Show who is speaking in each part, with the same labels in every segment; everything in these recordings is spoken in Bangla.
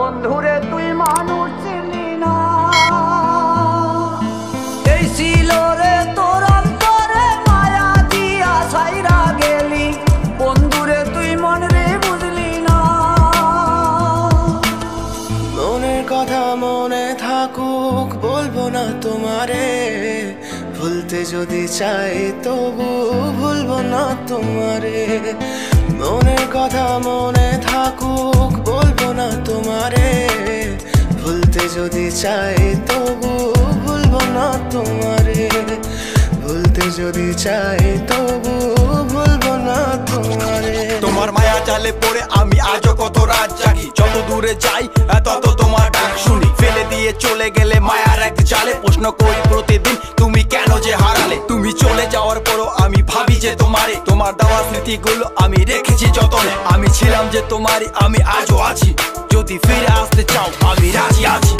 Speaker 1: বন্ধুরে তুই মানুষ চিনি না, এই ছিল রে তোর অন্তরে মায়া দিয়া ছাইরা গেলি, বন্ধুরে তুই মন রে বুঝলি না।
Speaker 2: মনের কথা মনে থাকুক বলবো না তোমারে, ভুলতে যদি চাই তবু ভুলবো না তোমারে। মনের কথা মনে থাকুক বলবো না তোমারে, ভুলতে যদি চাই তবু ভুলবো না তোমারে। ভুলতে যদি চাই তবু ভুলবো না তোমারে।
Speaker 3: তোমার মায়া জালে পড়ে আমি আজও কত রাত জাগি, যত দূরে যাই তত তোমার ডাক শুনি। ফেলে দিয়ে চলে গেলে মায়ার এক জালে, প্রশ্ন করি প্রতিদিন তুমি কেন যে হারালে। তুমি চলে যাওয়ার পরও আমি ভাবি যে তোমারে, তোমার দেওয়া স্মৃতিগুলো আমি রেখেছি যতনে। আমি ছিলাম যে তোমারই, আমি আজও আছি, যদি ফিরে আসতে চাও আমি রাজি আছি।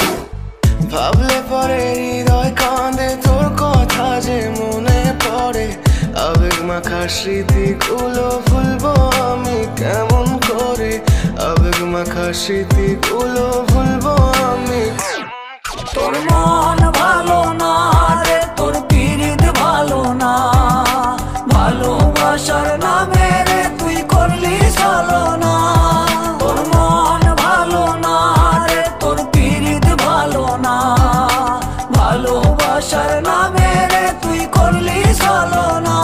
Speaker 2: ভাবলে পরে হৃদয় কাঁদে, তোর কথা যে মনে পড়ে। আবেগ মাখা স্মৃতিগুলো ভুলবো আমি কেমন করে, আবেগ মাখা স্মৃতিগুলো ভুলবো আমি।
Speaker 1: তোর মন ভালো না রে, তোর পীড়িত ভালো না, ভালোবাসার নামে রে তুই করলি ছলনা। তোর মন ভালো না রে, তোর পীড়িত ভালো না, ভালোবাসার নামে রে তুই করলি ছলনা।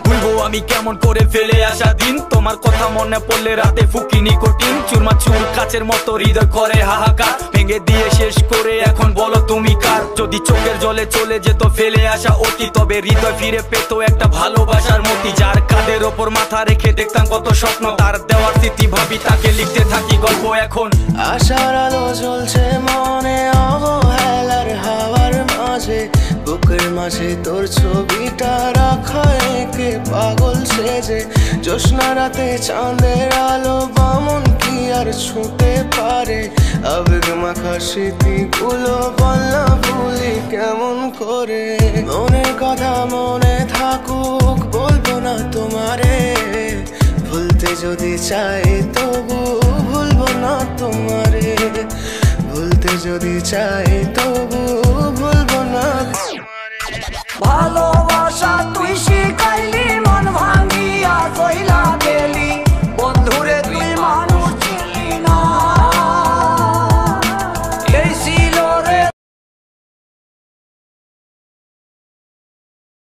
Speaker 3: ভুলবো আমি কেমন করে ফেলে আসা দিন, তোমার কথা মনে পড়লে রাতে ফুকি নিকোটিন। চুরমাচুর কাচের মতো হৃদয় করে হাহাকার, ভেঙে দিয়ে শেষ করে এখন বলো তুমি কার। যদি চোখের জলে চলে যেত ফেলে আসা অতি, তবে হৃদয় ফিরে পেত একটা ভালোবাসার মতি। যার কাঁধের ওপর মাথা রেখে দেখতাম কত স্বপ্ন, তার দেওয়ার স্মৃতি ভাবি তাকে লিখতে থাকি গল্প এখন।
Speaker 2: আশার আলো জ্বলছে মনে অবহেলার হাওয়ার মাঝে, বুকের মাঝে তোর ছবিটা রাখা একে পাগল সেজে। জ্যোৎস্না রাতে চাঁদের আলো বামন কি আর ছুঁতে পারে, আবেগ মাখা স্মৃতিগুলো বলনা ভুলি কেমন করে। মনের কথা মনে থাকুক বলবো না তোমারে, ভুলতে যদি চাই তবু ভুলবো না তোমারে। ভুলতে যদি চাই